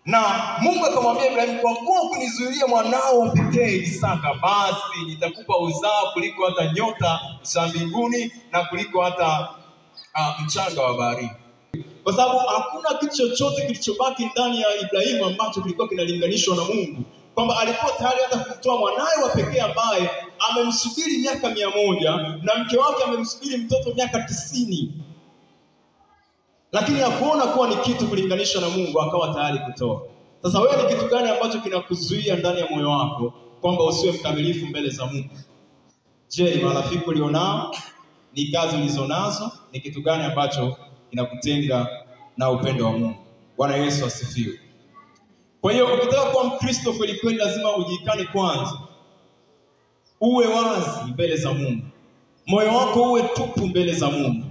Na Mungu akamwambia Ibrahimu, kwa kuwa kunizuilia mwanao pekee Isaka, basi nitakupa uzao kuliko hata nyota za mbinguni na kuliko hata mchanga wa bahari. Kwa sababu hakuna kitu chochote kilichobaki ndani ya Ibrahimu ambacho kilikuwa kinalinganishwa na Mungu, kwamba alikuwa tayari hata kumtoa mwanae wa pekee ambaye amemsubiri miaka 100 na mke wake amemsubiri mtoto miaka 90, lakini hakuona kuwa ni kitu kulinganisha na Mungu, akawa tayari kutoa. Sasa wewe ni kitu gani ambacho kinakuzuia ndani ya moyo wako kwamba usiwe mkamilifu mbele za Mungu? Je, ni marafiki ulionao? Ni kazi ulizonazo? Ni kitu gani ambacho kinakutenga na upendo wa Mungu? Bwana Yesu asifiwe. Kwa hiyo ukitaka kuwa Mkristo kweli kweli, lazima ujikane kwanza, uwe wazi mbele za Mungu, moyo wako uwe tupu mbele za Mungu.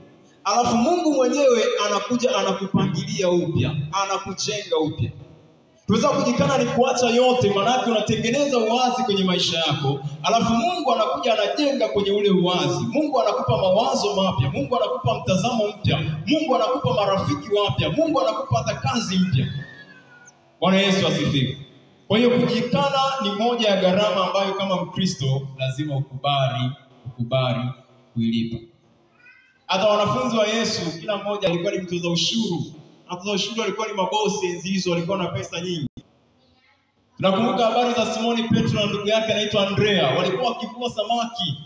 Alafu Mungu mwenyewe anakuja anakupangilia upya, anakujenga upya. Tuweza kujikana ni kuacha yote, maana unatengeneza uwazi kwenye maisha yako. Alafu Mungu anakuja anajenga kwenye ule uwazi. Mungu anakupa mawazo mapya, Mungu anakupa mtazamo mpya, Mungu anakupa marafiki wapya, Mungu anakupa hata kazi mpya. Bwana Yesu asifiwe. Kwa hiyo kujikana ni moja ya gharama ambayo kama Mkristo lazima ukubali kuilipa. Hata wanafunzi wa Yesu, kila mmoja alikuwa ni mtoza ushuru. Mtoza ushuru alikuwa ni mabosi enzi hizo, walikuwa na pesa nyingi. Tunakumbuka habari za Simoni Petro na ndugu yake anaitwa Andrea, walikuwa wakivua samaki.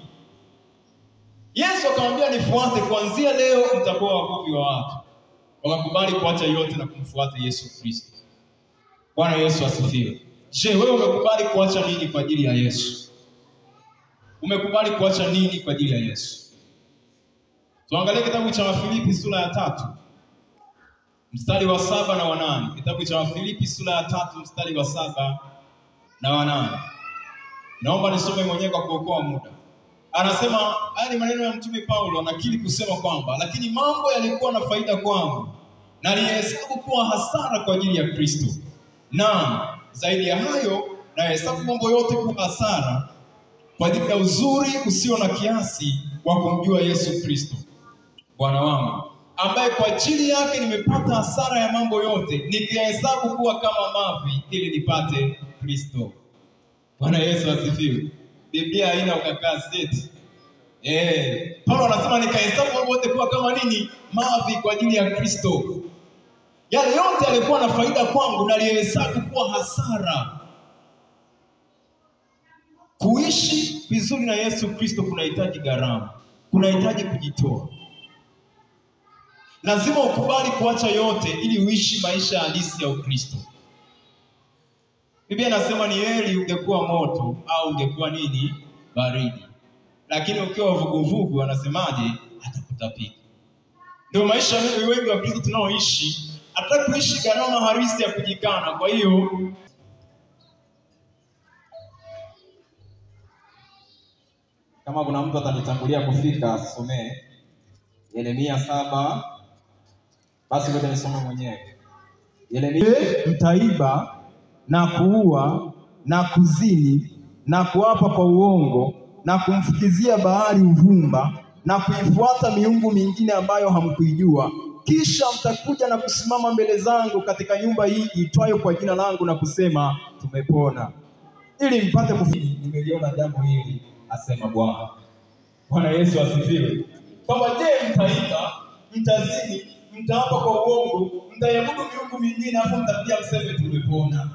Yesu akamwambia, nifuate, kuanzia leo mtakuwa wavuvi wa watu. Wakakubali kuacha yote na kumfuata Yesu Kristo. Bwana Yesu asifiwe. Je, wewe umekubali kuacha nini kwa ajili ya Yesu? Umekubali kuacha nini kwa ajili ya Yesu? Tuangalie kitabu cha Wafilipi sura ya 3 mstari wa 7 na wa 8. Kitabu cha Wafilipi sura ya 3 mstari wa 7 na wa 8. Naomba nisome mwenyewe kwa kuokoa muda. Anasema, haya ni maneno ya mtume Paulo, anakiri kusema kwamba, lakini mambo yalikuwa na faida kwangu, na nilihesabu kuwa hasara kwa ajili ya Kristo. Na zaidi ya hayo, nahesabu mambo yote kuwa hasara kwa ajili ya uzuri usio na kiasi wa kumjua Yesu Kristo Bwana wangu, ambaye kwa ajili yake nimepata hasara ya mambo yote, nikihesabu kuwa kama mavi ili nipate Kristo. Bwana Yesu asifiwe. Biblia haina ukakasi. Paulo anasema nikahesabu mambo yote kuwa kama nini? Mavi kwa ajili ya Kristo. Yale yote yalikuwa na faida kwangu na nilihesabu kuwa hasara. Kuishi vizuri na Yesu Kristo kunahitaji gharama, kunahitaji kujitoa. Lazima ukubali kuacha yote ili uishi maisha halisi ya Ukristo. Biblia inasema ni heri ungekuwa moto au ungekuwa nini? Baridi. Lakini ukiwa vuguvugu anasemaje? Atakutapika. Ndio maisha wengi wa Kristo tunaoishi. Hataka kuishi gharama halisi ya kujikana. Kwa hiyo kama kuna mtu atanitangulia kufika asomee Yeremia 7, basi ngoja nisome mwenyewe. Yeremia, mtaiba na kuua na kuzini na kuapa kwa uongo na kumfukizia bahari uvumba na kuifuata miungu mingine ambayo hamkuijua, kisha mtakuja na kusimama mbele zangu katika nyumba hii itwayo kwa jina langu na kusema tumepona, ili mpate kufikiri nimeliona jambo hili, asema Bwana. Bwana Yesu asifiwe. Kwamba je, mtaiba, mtazini, mtaapa kwa uongo, mtaabudu miungu mingine, hapo mtakuja mseme tumepona.